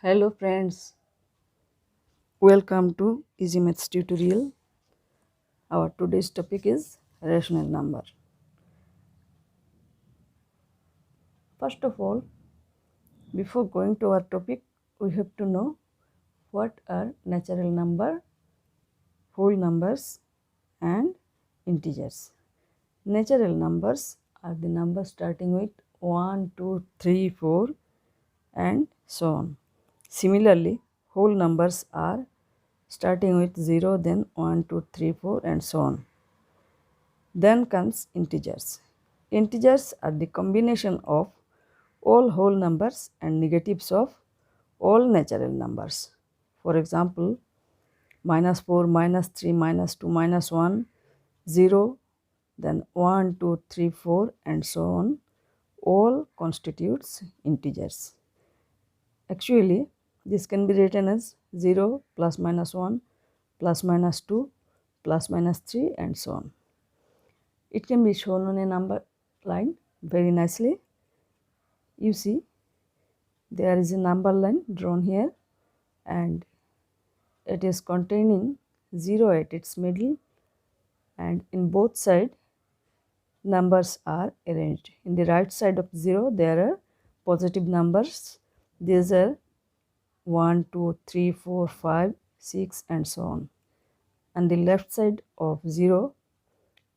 Hello friends, welcome to Easy Maths tutorial. Our today's topic is rational number. First of all, before going to our topic, we have to know what are natural number, whole numbers and integers. Natural numbers are the numbers starting with 1, 2, 3, 4 and so on. Similarly, whole numbers are starting with 0, then 1, 2, 3, 4 and so on. Then comes integers. Integers are the combination of all whole numbers and negatives of all natural numbers. For example, -4, -3, -2, -1, 0, then 1, 2, 3, 4 and so on, all constitutes integers. Actually, this can be written as 0 plus minus 1 plus minus 2 plus minus 3 and so on. It can be shown on a number line very nicely. You see, there is a number line drawn here and it is containing 0 at its middle, and in both sides numbers are arranged. In the right side of 0 there are positive numbers. These are 1, 2, 3, 4, 5, 6 and so on. On the left side of 0,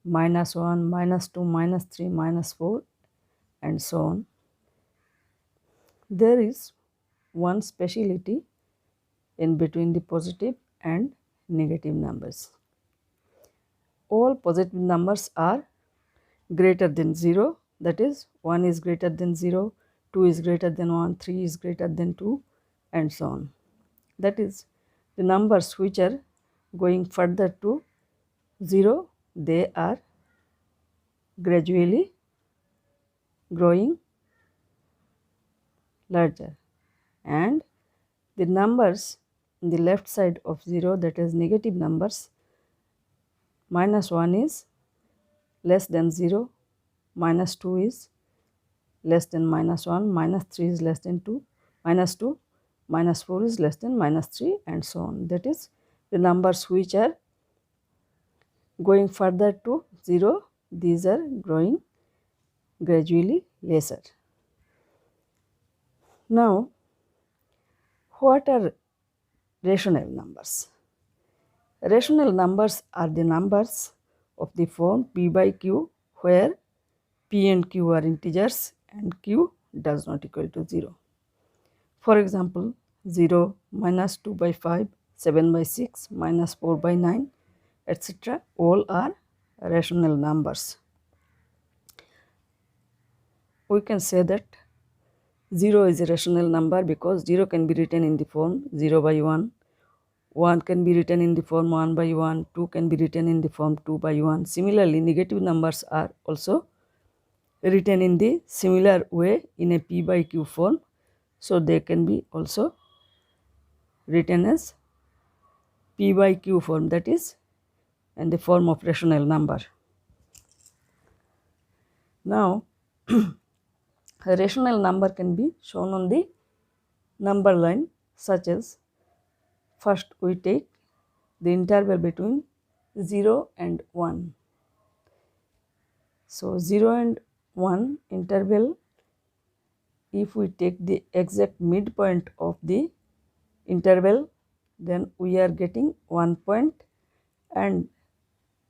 -1, -2, -3, -4 and so on. There is one speciality in between the positive and negative numbers. All positive numbers are greater than 0, that is 1 is greater than 0, 2 is greater than 1, 3 is greater than 2 and so on. That is, the numbers which are going further to 0, they are gradually growing larger, and the numbers in the left side of 0, that is negative numbers, -1 is less than 0, -2 is less than -1, -3 is less than 2, -2, -4 is less than -3 and so on. That is, the numbers which are going further to 0, these are growing gradually lesser. Now, what are rational numbers? Rational numbers are the numbers of the form p by q, where p and q are integers and q does not equal to 0. For example, 0, -2 by 5, 7 by 6, -4 by 9, etc. all are rational numbers. We can say that 0 is a rational number because 0 can be written in the form 0 by 1, 1 can be written in the form 1 by 1, 2 can be written in the form 2 by 1. Similarly, negative numbers are also written in the similar way in a p by q form, so they can be also written as p by q form, that is in the form of rational number. Now, a rational number can be shown on the number line, such as, first we take the interval between 0 and 1. So 0 and 1 interval, if we take the exact midpoint of the interval, then we are getting 1 point, and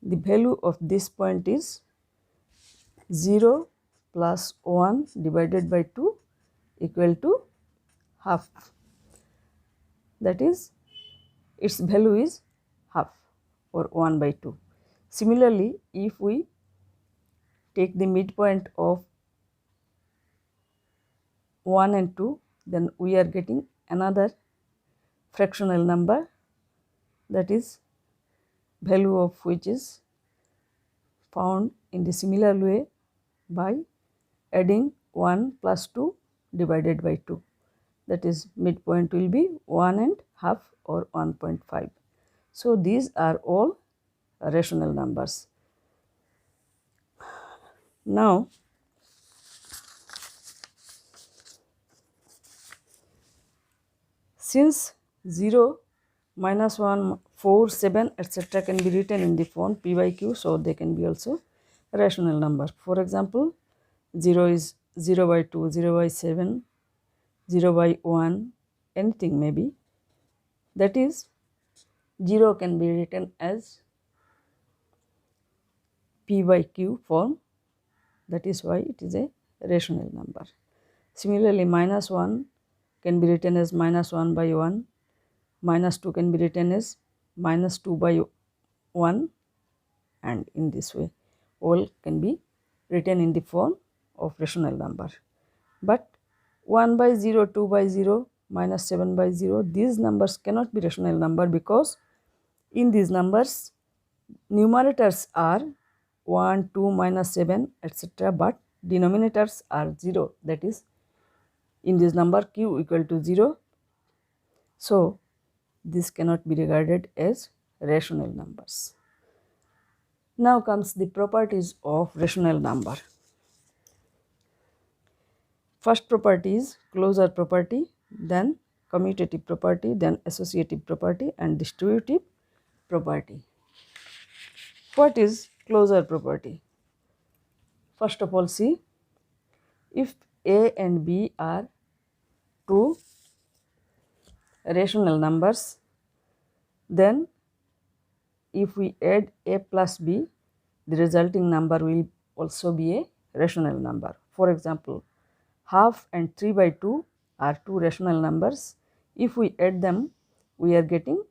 the value of this point is 0 plus 1 divided by 2 equal to half. That is, its value is half or 1 by 2. Similarly, if we take the midpoint of 1 and 2, then we are getting another fractional number, that is value of which is found in the similar way by adding 1 plus 2 divided by 2. That is, midpoint will be 1 and half or 1.5. So these are all rational numbers. Now, Since 0, -1, 4, 7, etc. can be written in the form p by q, so they can be also rational number. For example, 0 is 0 by 2, 0 by 7, 0 by 1, anything may be. That is, 0 can be written as p by q form. That is why it is a rational number. Similarly, -1 can be written as -1 by 1, -2 can be written as -2 by 1, and in this way all can be written in the form of rational number. But 1 by 0, 2 by 0, -7 by 0, these numbers cannot be rational number, because in these numbers numerators are 1, 2, -7, etc., but denominators are 0. That is, in this number q equal to 0, so this cannot be regarded as rational numbers. Now comes the properties of rational number. First property is closure property, then commutative property, then associative property, and distributive property. What is closure property? First of all, see, if a and b are two rational numbers, then if we add a plus b, the resulting number will also be a rational number. For example, half and 3 by 2 are two rational numbers. If we add them, we are getting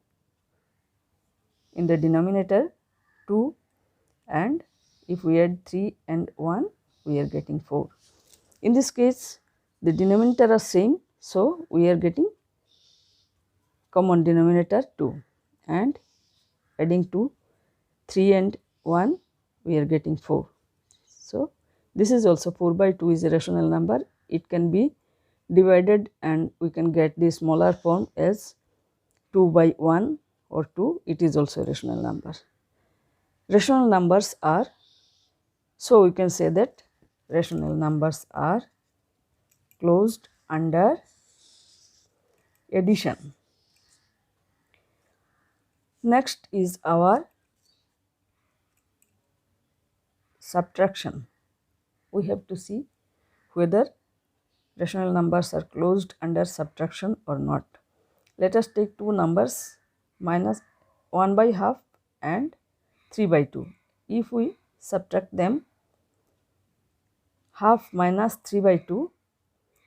in the denominator 2, and if we add 3 and 1, we are getting 4. In this case, the denominator are same, so we are getting common denominator 2, and adding 2, 3 and 1, we are getting 4. So this is also 4 by 2 is a rational number. It can be divided and we can get the smaller form as 2 by 1 or 2. It is also a rational number. Rational numbers are, so we can say that rational numbers are closed under addition. Next is our subtraction. We have to see whether rational numbers are closed under subtraction or not. Let us take two numbers, minus 1 by half and 3 by 2. If we subtract them, half minus 3 by 2,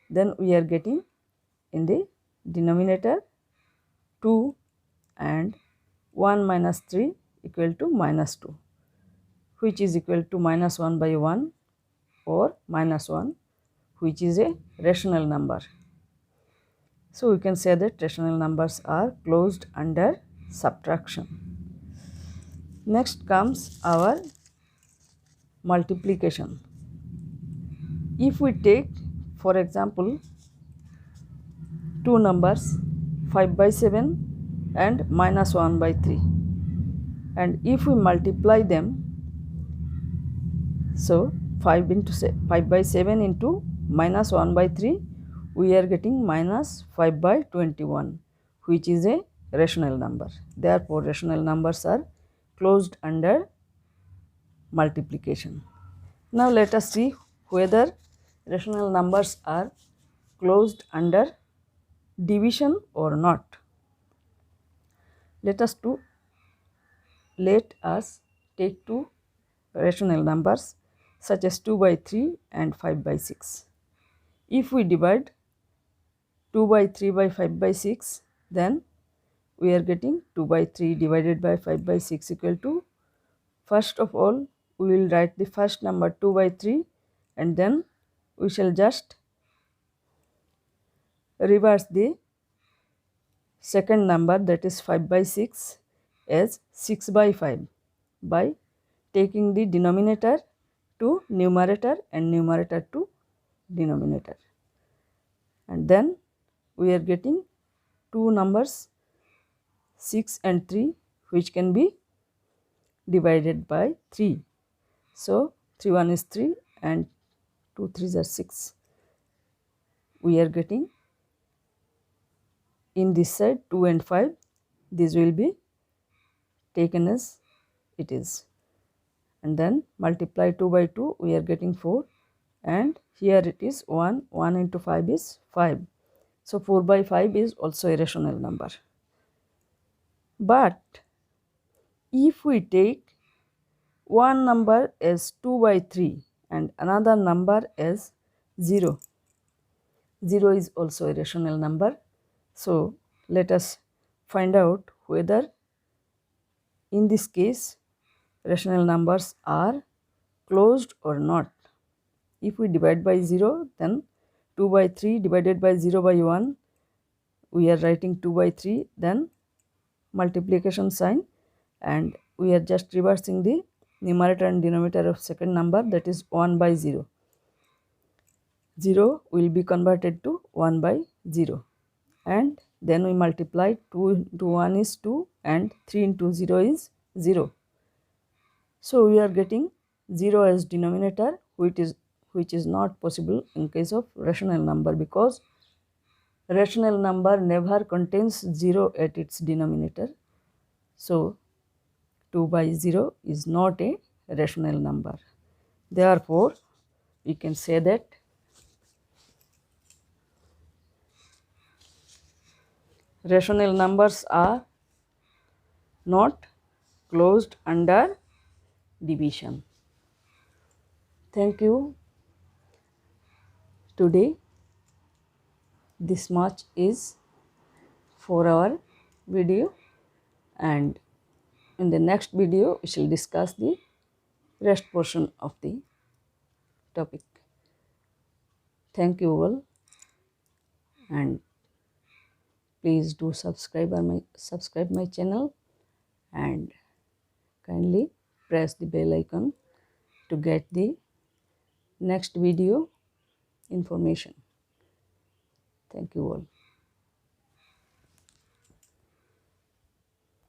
then we are getting in the denominator 2, and 1 minus 3 equal to -2, which is equal to -1 by 1 or -1, which is a rational number. So we can say that rational numbers are closed under subtraction. Next comes our multiplication. If we take, for example, two numbers 5 by 7 and -1 by 3, and if we multiply them, so 5 by 7 into -1 by 3, we are getting -5 by 21, which is a rational number. Therefore, rational numbers are closed under multiplication. Now let us see whether rational numbers are closed under division or not. Let us take two rational numbers such as 2 by 3 and 5 by 6. If we divide 2 by 3 by 5 by 6, then we are getting 2 by 3 divided by 5 by 6 equal to, first of all, we will write the first number 2 by 3, and then we shall just reverse the second number, that is 5 by 6, as 6 by 5 by taking the denominator to numerator and numerator to denominator. And then we are getting two numbers 6 and 3, which can be divided by 3. So 3 1 is 3 and 2 3s are 6. We are getting in this side 2 and 5, this will be taken as it is, and then multiply 2 by 2, we are getting 4, and here it is 1, 1 into 5 is 5. So 4 by 5 is also a rational number. But if we take one number as 2 by 3 and another number as 0, 0 is also a rational number. So let us find out whether in this case rational numbers are closed or not. If we divide by 0, then 2 by 3 divided by 0 by 1, we are writing 2 by 3, then multiplication sign, and we are just reversing the numerator and denominator of second number, that is 1 by 0. 0 will be converted to 1 by 0, and then we multiply 2 into 1 is 2 and 3 into 0 is 0. So we are getting 0 as denominator, which is not possible in case of rational number, because rational number never contains 0 at its denominator. So 2 by 0 is not a rational number. Therefore, we can say that rational numbers are not closed under division. Thank you. Today, this much is for our video, and in the next video, we shall discuss the rest portion of the topic. Thank you all, and please do subscribe my channel, and kindly press the bell icon to get the next video information. Thank you all.